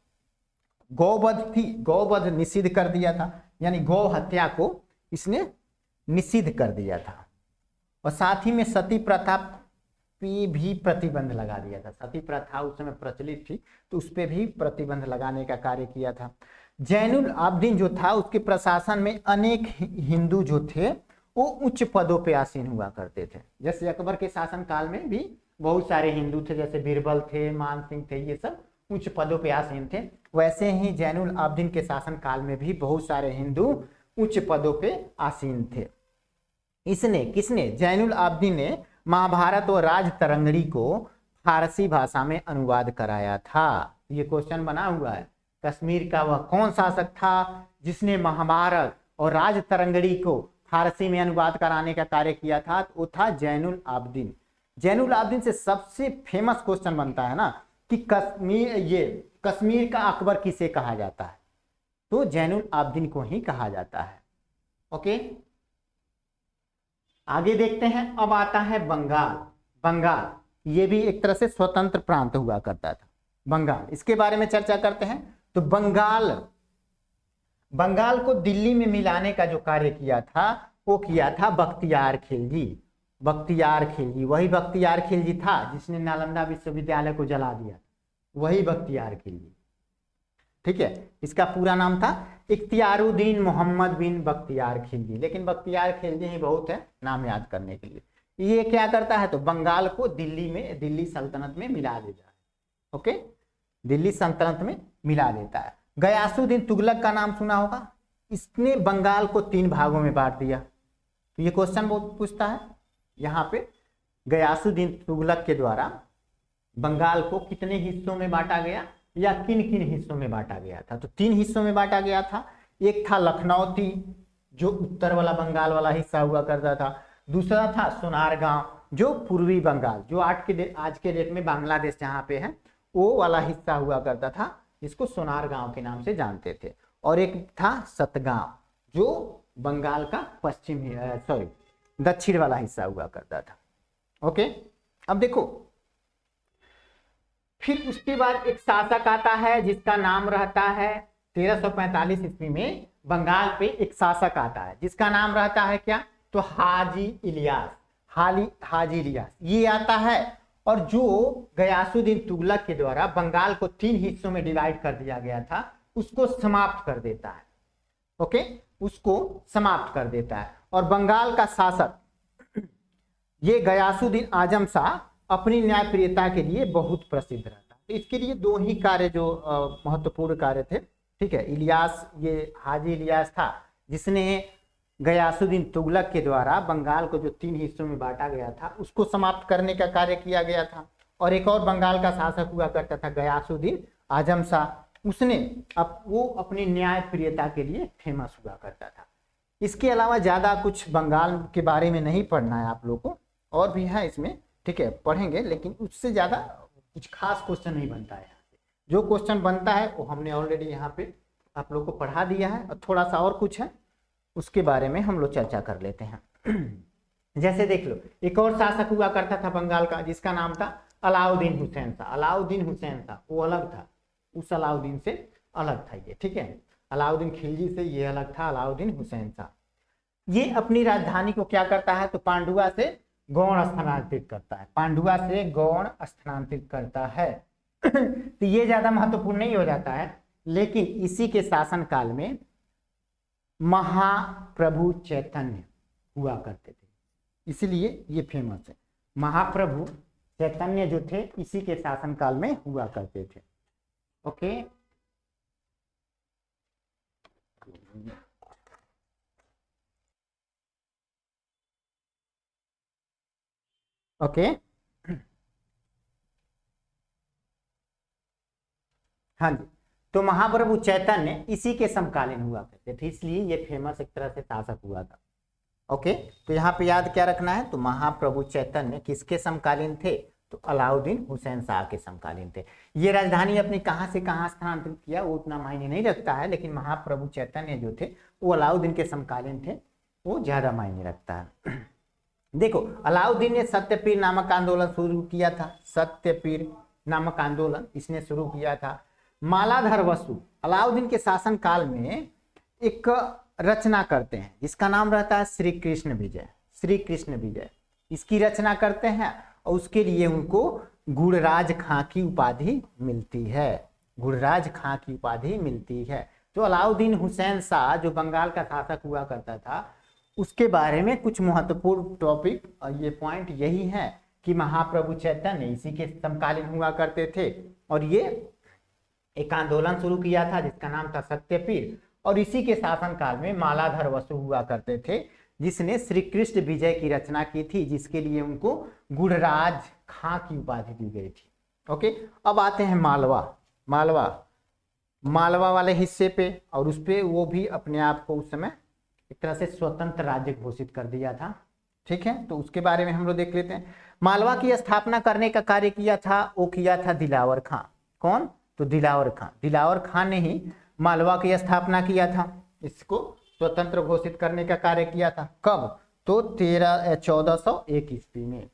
गौवध निषिद्ध कर दिया था। यानी गौ हत्या को इसने निषिद्ध कर दिया था। और साथ ही में सती प्रथा पे भी प्रतिबंध लगा दिया था। सती प्रथा उस समय प्रचलित थी तो उस पर भी प्रतिबंध लगाने का कार्य किया था। जैनुल आब्दीन जो था उसके प्रशासन में अनेक हिंदू जो थे वो उच्च पदों पे आसीन हुआ करते थे। जैसे अकबर के शासन काल में भी बहुत सारे हिंदू थे, जैसे बीरबल थे, मान सिंह थे, ये सब उच्च पदों पे आसीन थे। वैसे ही जैनुल आब्दीन के शासन काल में भी बहुत सारे हिंदू उच्च पदों पे आसीन थे। इसने किसने, जैनुल आब्दीन ने महाभारत और राजतरंगिणी को फारसी भाषा में अनुवाद कराया था। ये क्वेश्चन बना हुआ है, कश्मीर का वह कौन शासक था जिसने महाभारत और राजतरंगिणी को फारसी में अनुवाद कराने का कार्य किया था? वो था जैनुल आब्दीन। जैनुल आब्दीन से सबसे फेमस क्वेश्चन बनता है ना कि कश्मीर का अकबर किसे कहा जाता है? तो जैनुल आब्दीन को ही कहा जाता है। ओके, आगे देखते हैं। अब आता है बंगाल। बंगाल ये भी एक तरह से स्वतंत्र प्रांत हुआ करता था। बंगाल, इसके बारे में चर्चा करते हैं। तो बंगाल को दिल्ली में मिलाने का जो कार्य किया था वो किया था बख्तियार खिलजी। बख्तियार खिलजी, वही बख्तियार खिलजी था जिसने नालंदा विश्वविद्यालय को जला दिया, वही बख्तियार खिलजी। ठीक है, इसका पूरा नाम था इख्तियारुद्दीन मोहम्मद बिन बख्तियार खिलजी, लेकिन बख्तियार खिलजी ही बहुत है नाम याद करने के लिए। ये क्या करता है तो बंगाल को दिल्ली सल्तनत में मिला देता है। ओके, दिल्ली सल्तनत में मिला देता है। गयासुद्दीन तुगलक का नाम सुना होगा, इसने बंगाल को 3 भागों में बांट दिया। तो ये क्वेश्चन बहुत पूछता है यहाँ पे, गयासुद्दीन तुगलक के द्वारा बंगाल को कितने हिस्सों में बांटा गया या किन किन हिस्सों में बांटा गया था? तो 3 हिस्सों में बांटा गया था। एक था लखनौती जो उत्तर वाला बंगाल वाला हिस्सा हुआ करता था, दूसरा था सोनारगांव जो पूर्वी बंगाल, जो आज के डेट में बांग्लादेश जहाँ पे है वो वाला हिस्सा हुआ करता था, जिसको सोनारगांव के नाम से जानते थे। और एक था सतगांव जो बंगाल का दक्षिण वाला हिस्सा हुआ करता था। ओके, अब देखो फिर उसके बाद एक शासक आता है जिसका नाम रहता है 1345 ईस्वी में बंगाल पे एक शासक आता है जिसका नाम रहता है क्या? तो हाजी इलियास। हाजी इलियास ये आता है और जो गयासुद्दीन तुगलक के द्वारा बंगाल को 3 हिस्सों में डिवाइड कर दिया गया था उसको समाप्त कर देता है। ओके, उसको समाप्त कर देता है। और बंगाल का शासक ये गयासुद्दीन आजम शाह अपनी न्यायप्रियता के लिए बहुत प्रसिद्ध रहता। तो इसके लिए 2 ही कार्य जो महत्वपूर्ण कार्य थे। ठीक है, इलियास, ये हाजी इलियास था जिसने गयासुद्दीन तुगलक के द्वारा बंगाल को जो 3 हिस्सों में बांटा गया था उसको समाप्त करने का कार्य किया गया था। और एक और बंगाल का शासक हुआ करता था गयासुद्दीन आजम शाह, उसने वो अपनी न्यायप्रियता के लिए फेमस हुआ करता था। इसके अलावा ज्यादा कुछ बंगाल के बारे में नहीं पढ़ना है आप लोग को, और भी है इसमें, ठीक है, पढ़ेंगे, लेकिन उससे ज्यादा कुछ खास क्वेश्चन नहीं बनता है। जो क्वेश्चन बनता है वो हमने ऑलरेडी यहाँ पे आप लोग को पढ़ा दिया है, और थोड़ा सा और कुछ है उसके बारे में हम लोग चर्चा कर लेते हैं। जैसे देख लो, एक और शासक हुआ करता था बंगाल का जिसका नाम था अलाउद्दीन हुसैन शाह। अलाउद्दीन हुसैन शाह वो अलग था, उस अलाउद्दीन से अलग था ये। ठीक है, अलाउद्दीन खिलजी से ये अलग था, अलाउद्दीन हुसैन शाह। ये अपनी राजधानी को क्या करता है तो पांडुआ से गौड़ स्थानांतरित करता है। पांडुआ से गौड़ स्थानांतरित करता है। तो ये ज्यादा महत्वपूर्ण नहीं हो जाता है, लेकिन इसी के शासन काल में महाप्रभु चैतन्य हुआ करते थे, इसलिए ये फेमस है। महाप्रभु चैतन्य जो थे इसी के शासन काल में हुआ करते थे। ओके, ओके, हाँ जी, तो महाप्रभु चैतन्य इसी के समकालीन हुआ करते थे, इसलिए ये फेमस एक तरह से शासक हुआ था। ओके, तो यहाँ पे याद क्या रखना है तो महाप्रभु चैतन्य किसके समकालीन थे तो अलाउद्दीन हुसैन शाह के समकालीन थे। ये राजधानी अपनी कहाँ से कहाँ स्थानांतरित किया वो उतना मायने नहीं रखता है, लेकिन महाप्रभु चैतन्य जो थे वो अलाउद्दीन के समकालीन थे, वो ज्यादा मायने रखता है। देखो, अलाउद्दीन ने सत्यपीर नामक आंदोलन शुरू किया था। सत्यपीर नामक आंदोलन इसने शुरू किया था। मालाधर वसु, अलाउद्दीन के शासन काल में एक रचना करते हैं जिसका नाम रहता है श्री कृष्ण विजय। श्री कृष्ण विजय इसकी रचना करते हैं और उसके लिए उनको गुणराज खां की उपाधि मिलती है। गुणराज खां की उपाधि मिलती है। तो अलाउद्दीन हुसैन शाह जो बंगाल का शासक हुआ करता था उसके बारे में कुछ महत्वपूर्ण टॉपिक और ये पॉइंट यही है कि महाप्रभु चैतन्य इसी के समकालीन हुआ करते थे और ये एक आंदोलन शुरू किया था जिसका नाम था सत्यपीर और इसी के शासनकाल में मालाधर वसु हुआ करते थे जिसने श्री कृष्ण विजय की रचना की थी जिसके लिए उनको गुणराज खां की उपाधि दी गई थी। ओके, अब आते हैं मालवा। मालवा वाले हिस्से पे और उस पे वो भी अपने आप को उस समय एक तरह से स्वतंत्र राज्य घोषित कर दिया था। ठीक है, तो उसके बारे में हम लोग देख लेते हैं। मालवा की स्थापना करने का कार्य किया था वो किया था दिलावर खां। कौन? तो दिलावर खां। दिलावर खां ने ही मालवा की स्थापना किया था, इसको स्वतंत्र घोषित करने का कार्य किया था। कब? तो 1401 ईस्वी में।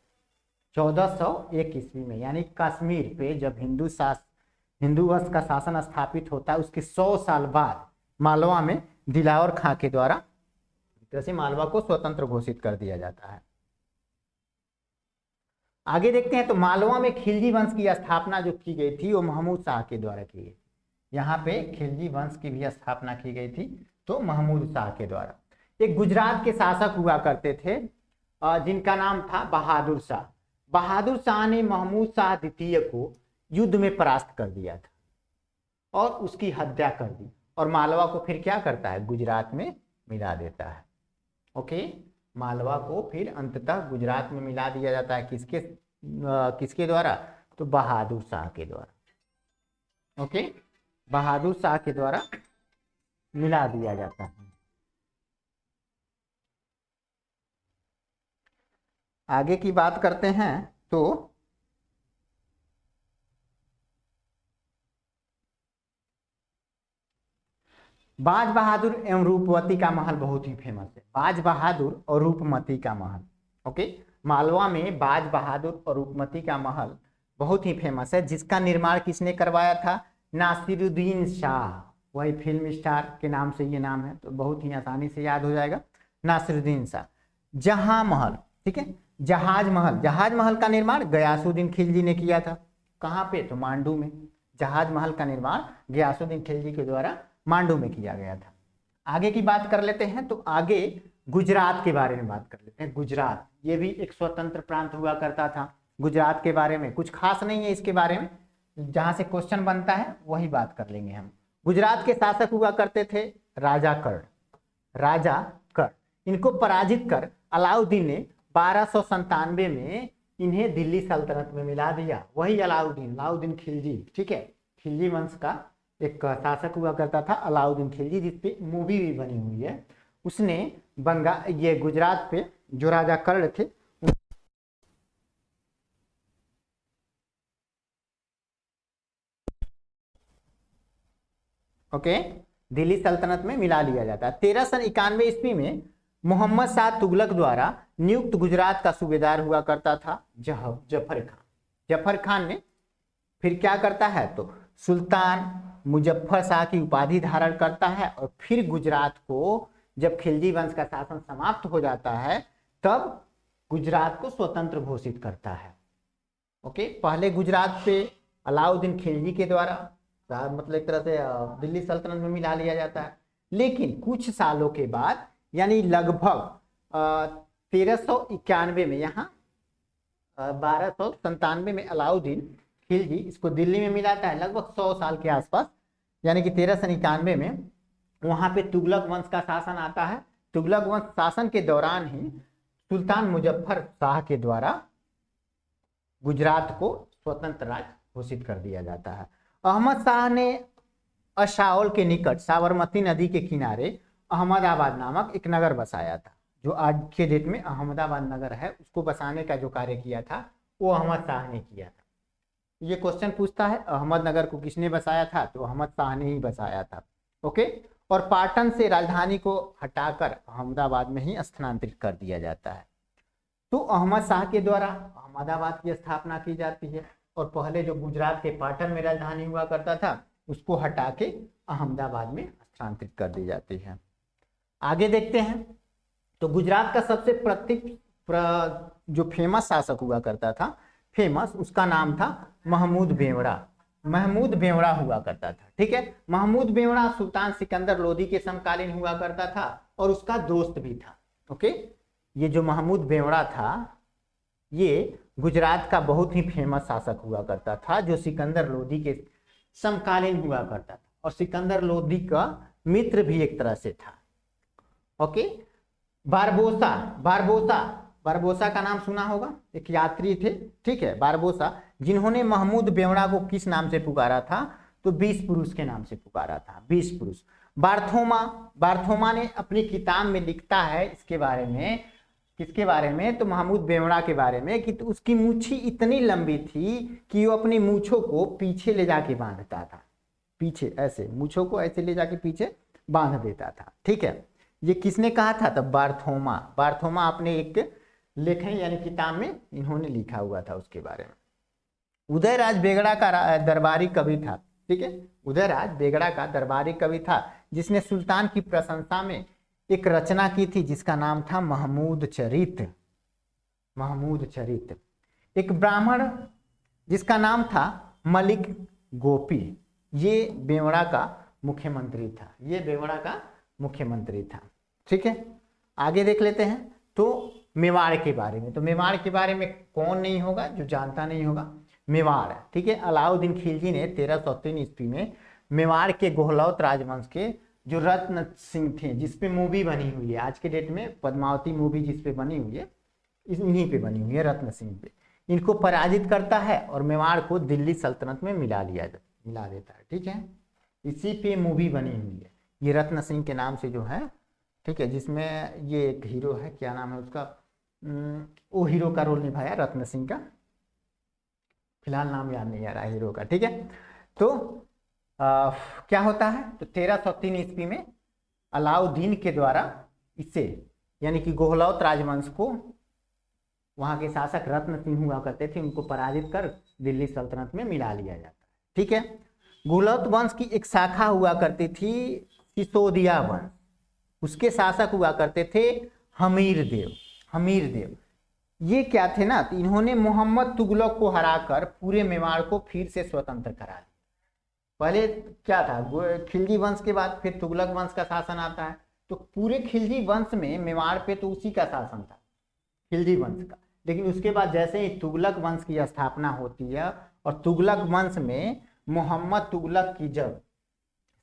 1401 ईस्वी में यानी कश्मीर पे जब हिंदू वंश का शासन स्थापित होता है उसके 100 साल बाद मालवा में दिलावर खां के द्वारा एक तरह से मालवा को स्वतंत्र घोषित कर दिया जाता है। आगे देखते हैं तो मालवा में खिलजी वंश की स्थापना जो की गई थी वो महमूद शाह के द्वारा की गई। यहाँ पे खिलजी वंश की भी स्थापना की गई थी तो महमूद शाह के द्वारा। एक गुजरात के शासक हुआ करते थे जिनका नाम था बहादुर शाह। बहादुर शाह ने महमूद शाह द्वितीय को युद्ध में परास्त कर दिया था और उसकी हत्या कर दी और मालवा को फिर क्या करता है? गुजरात में मिला देता है। ओके, मालवा को फिर अंततः गुजरात में मिला दिया जाता है किसके द्वारा? तो बहादुर शाह के द्वारा। ओके, बहादुर शाह के द्वारा मिला दिया जाता है। आगे की बात करते हैं तो बाज बहादुर एवं रूपवती का महल बहुत ही फेमस है। बाज बहादुर और रूपमती का महल। ओके, मालवा में बाज बहादुर और रूपमती का महल बहुत ही फेमस है जिसका निर्माण किसने करवाया था? नासिरुद्दीन शाह। वही फिल्म स्टार के नाम से ये नाम है तो बहुत ही आसानी से याद हो जाएगा, नासिरुद्दीन शाह। जहां महल, ठीक है, जहाज महल का निर्माण गयासुद्दीन खिलजी ने किया था। कहाँ पे? तो मांडू में। जहाज महल का निर्माण गयासुद्दीन खिलजी के द्वारा मांडू में किया गया था। आगे की बात कर लेते हैं तो आगे गुजरात के बारे में बात कर लेते हैं। गुजरात ये भी एक स्वतंत्र प्रांत हुआ करता था। गुजरात के बारे में कुछ खास नहीं है इसके बारे में, जहां से क्वेश्चन बनता है वही बात कर लेंगे हम। गुजरात के शासक हुआ करते थे राजा कर्ण। इनको पराजित कर अलाउद्दीन ने 1297 में इन्हें दिल्ली सल्तनत में मिला दिया। वही अलाउद्दीन खिलजी। ठीक है, खिलजी वंश का एक शासक हुआ करता था अलाउद्दीन खिलजी, जिसपे मूवी भी बनी हुई है। उसने ये गुजरात पे जो राजा कर्ण थे ओके, दिल्ली सल्तनत में मिला लिया जाता है। 1391 ईस्वी में मोहम्मद शाह तुगलक द्वारा नियुक्त गुजरात का सूबेदार हुआ करता था जफर खान। जफर खान ने फिर क्या करता है तो सुल्तान मुजफ्फर शाह की उपाधि धारण करता है और फिर गुजरात को जब खिलजी वंश का शासन समाप्त हो जाता है तब गुजरात को स्वतंत्र घोषित करता है। ओके, पहले गुजरात पे अलाउद्दीन खिलजी के द्वारा मतलब एक तरह से दिल्ली सल्तनत में मिला लिया जाता है, लेकिन कुछ सालों के बाद यानी लगभग 1391 में यहाँ 1297 में अलाउद्दीन खिलजी इसको दिल्ली में मिलाता है लगभग 100 साल के आसपास, यानी कि 1391 में वहां पे तुगलक वंश का शासन आता है। तुगलक वंश शासन के दौरान ही सुल्तान मुजफ्फर शाह के द्वारा गुजरात को स्वतंत्र राज्य घोषित कर दिया जाता है। अहमद शाह ने अशाओल के निकट साबरमती नदी के किनारे अहमदाबाद नामक एक नगर बसाया था। जो आज के डेट में अहमदाबाद नगर है उसको बसाने का जो कार्य किया था वो अहमद शाह ने किया था। ये क्वेश्चन पूछता है अहमदनगर को किसने बसाया था, तो अहमद शाह ने ही बसाया था। ओके, और पाटन से राजधानी को हटाकर अहमदाबाद में ही स्थानांतरित कर दिया जाता है। तो अहमद शाह के द्वारा अहमदाबाद की स्थापना की जाती है और पहले जो गुजरात के पाटन में राजधानी हुआ करता था उसको हटा के अहमदाबाद में स्थानांतरित कर दी जाती है। आगे देखते हैं। तो गुजरात का सबसे जो फेमस शासक हुआ करता था, फेमस, उसका नाम था महमूद बेवड़ा। महमूद बेवड़ा हुआ करता था, ठीक है। महमूद बेवड़ा सुल्तान सिकंदर लोदी के समकालीन हुआ करता था और उसका दोस्त भी था। ओके, ये जो महमूद बेवड़ा था ये गुजरात का बहुत ही फेमस शासक हुआ करता था, जो सिकंदर लोदी के समकालीन हुआ करता था और सिकंदर लोदी का मित्र भी एक तरह से था। Okay, Barbosa. बारबोसा, बारबोसा का नाम सुना होगा, एक यात्री थे, ठीक है, बारबोसा, जिन्होंने महमूद बेवड़ा को किस नाम से पुकारा था? तो 20 पुरुष के नाम से पुकारा था, 20 पुरुष। बार्थोमा, बार्थोमा ने अपनी किताब में लिखता है इसके बारे में, किसके बारे में? तो महमूद बेवड़ा के बारे में, कि तो उसकी मूछी इतनी लंबी थी कि वो अपनी मूछों को पीछे ले जाके बांधता था, पीछे ऐसे मूछों को ऐसे ले जाके पीछे बांध देता था, ठीक है। ये किसने कहा था? तब बार्थोमा। बार्थोमा अपने एक लेखन यानी किताब में इन्होंने लिखा हुआ था उसके बारे में। उदयराज बेगड़ा का दरबारी कवि था, ठीक है। उदयराज बेगड़ा का दरबारी कवि था जिसने सुल्तान की प्रशंसा में एक रचना की थी जिसका नाम था महमूद चरित। महमूद चरित। एक ब्राह्मण जिसका नाम था मलिक गोपी, ये बेवड़ा का मुख्यमंत्री था, ये बेवड़ा का मुख्यमंत्री था, ठीक है। आगे देख लेते हैं तो मेवाड़ के बारे में। तो मेवाड़ के बारे में कौन नहीं होगा जो जानता नहीं होगा? मेवाड़, ठीक है। अलाउद्दीन खिलजी ने 1303 ईस्वी में मेवाड़ के गोहलौत राजवंश के जो रत्न सिंह थे, जिसपे मूवी बनी हुई है आज के डेट में, पद्मावती मूवी जिसपे बनी हुई है, इन्हीं पे बनी हुई है, रत्न सिंह पे, इनको पराजित करता है और मेवाड़ को दिल्ली सल्तनत में मिला देता है, ठीक है। इसी पे मूवी बनी हुई है, ये रत्न सिंह के नाम से जो है, ठीक है, जिसमें ये एक हीरो है, क्या नाम है उसका, वो हीरो का रोल निभाया रत्न सिंह का, फिलहाल नाम याद नहीं आ रहा हीरो का, ठीक है। तो क्या होता है? तो 1303 ईस्वी में अलाउद्दीन के द्वारा इसे, यानी कि गोहलौत राजवंश को, वहां के शासक रत्न सिंह हुआ करते थे, उनको पराजित कर दिल्ली सल्तनत में मिला लिया जाता है, ठीक है। गोहलौत वंश की एक शाखा हुआ करती थी सिसोदिया वंश, उसके शासक हुआ करते थे हमीर देव। हमीर देव ये क्या थे ना, तो इन्होंने मोहम्मद तुगलक को हराकर पूरे मेवाड़ को फिर से स्वतंत्र करा दिया। पहले क्या था, खिलजी वंश के बाद फिर तुगलक वंश का शासन आता है, तो पूरे खिलजी वंश में मेवाड़ पे तो उसी का शासन था, खिलजी वंश का। लेकिन उसके बाद जैसे ही तुगलक वंश की स्थापना होती है और तुगलक वंश में मोहम्मद तुगलक की जब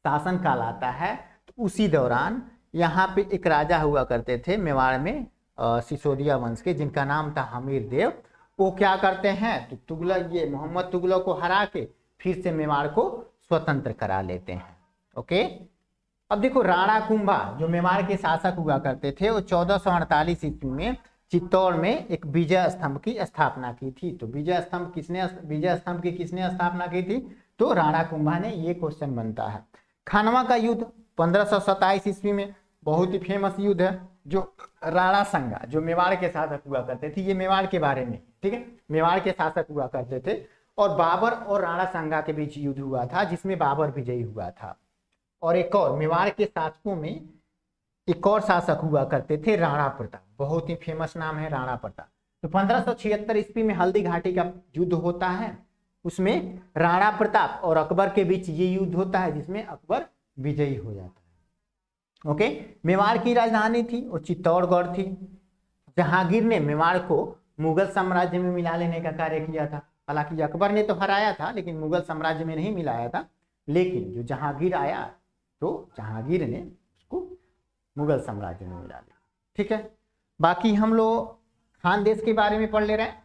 शासन काल आता है, तो उसी दौरान यहाँ पे एक राजा हुआ करते थे मेवाड़ में सिसोदिया वंश के, जिनका नाम था हमीर देव। वो क्या करते हैं, तो तुगलक, ये मोहम्मद तुगलक को हरा के फिर से मेवाड़ को स्वतंत्र करा लेते हैं। ओके, अब देखो राणा कुंभा जो मेवाड़ के शासक हुआ करते थे, वो 1448 ईस्वी में चित्तौड़ में एक विजय स्तंभ की स्थापना की थी। तो विजय स्तंभ की किसने स्थापना की थी? तो राणा कुंभा ने। ये क्वेश्चन बनता है। खानवा का युद्ध 1527 ईस्वी में, बहुत ही फेमस युद्ध है, जो राणा संगा जो मेवाड़ के शासक हुआ करते थे, ये मेवाड़ के बारे में, ठीक है, मेवाड़ के शासक हुआ करते थे, और बाबर और राणा संगा के बीच युद्ध हुआ था जिसमें बाबर विजयी हुआ था। और एक और मेवाड़ के शासकों में एक और शासक हुआ करते थे राणा प्रताप, बहुत ही फेमस नाम है राणा प्रताप। तो 1576 ईस्वी में हल्दी घाटी का युद्ध होता है, उसमें राणा प्रताप और अकबर के बीच ये युद्ध होता है जिसमें अकबर विजयी हो जाता है। ओके, मेवाड़ की राजधानी थी और चित्तौड़गढ़ थी। जहांगीर ने मेवाड़ को मुगल साम्राज्य में मिला लेने का कार्य किया था। हालांकि अकबर ने तो हराया था लेकिन मुगल साम्राज्य में नहीं मिलाया था, लेकिन जो जहांगीर आया तो जहांगीर ने उसको मुगल साम्राज्य में मिला लिया। ठीक है, बाकी हम लोग खान देश के बारे में पढ़ ले रहे हैं।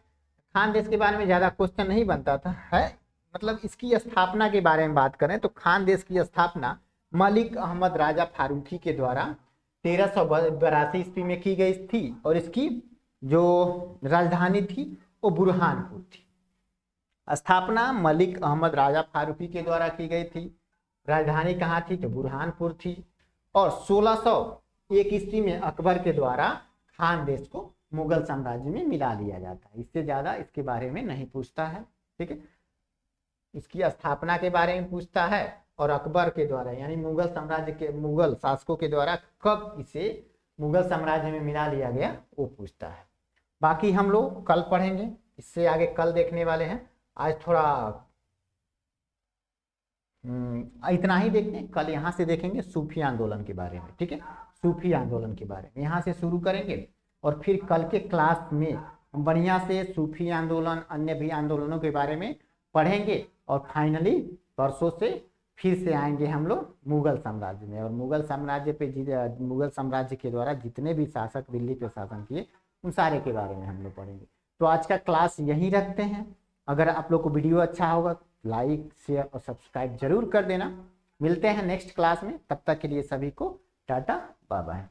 खान देश के बारे में ज्यादा क्वेश्चन नहीं बनता था, है मतलब इसकी स्थापना के बारे में बात करें तो खान देश की स्थापना मलिक अहमद राजा फारूकी के द्वारा 1382 ईस्वी में की गई थी और इसकी जो राजधानी थी वो बुरहानपुर थी। स्थापना मलिक अहमद राजा फारूकी के द्वारा की गई थी। राजधानी कहाँ थी? तो बुरहानपुर थी। और 1601 ईस्वी में अकबर के द्वारा खान देश को मुगल साम्राज्य में मिला लिया जाता है। इससे ज्यादा इसके बारे में नहीं पूछता है। ठीक है, इसकी स्थापना के बारे में पूछता है और अकबर के द्वारा यानी मुगल साम्राज्य के मुगल शासकों के द्वारा कब इसे मुगल साम्राज्य में मिला लिया गया वो पूछता है। बाकी हम लोग कल पढ़ेंगे, इससे आगे कल देखने वाले हैं। आज थोड़ा इतना ही देखते हैं, कल यहाँ से देखेंगे सूफी आंदोलन के बारे में, ठीक है, सूफी आंदोलन के बारे में यहाँ से शुरू करेंगे और फिर कल के क्लास में हम बढ़िया से सूफी आंदोलन अन्य भी आंदोलनों के बारे में पढ़ेंगे और फाइनली परसों से फिर से आएंगे हम लोग मुगल साम्राज्य में, और मुगल साम्राज्य पे मुगल साम्राज्य के द्वारा जितने भी शासक दिल्ली पे शासन किए उन सारे के बारे में हम लोग पढ़ेंगे। तो आज का क्लास यहीं रखते हैं। अगर आप लोग को वीडियो अच्छा होगा लाइक शेयर और सब्सक्राइब जरूर कर देना। मिलते हैं नेक्स्ट क्लास में, तब तक के लिए सभी को टाटा बाय बाय।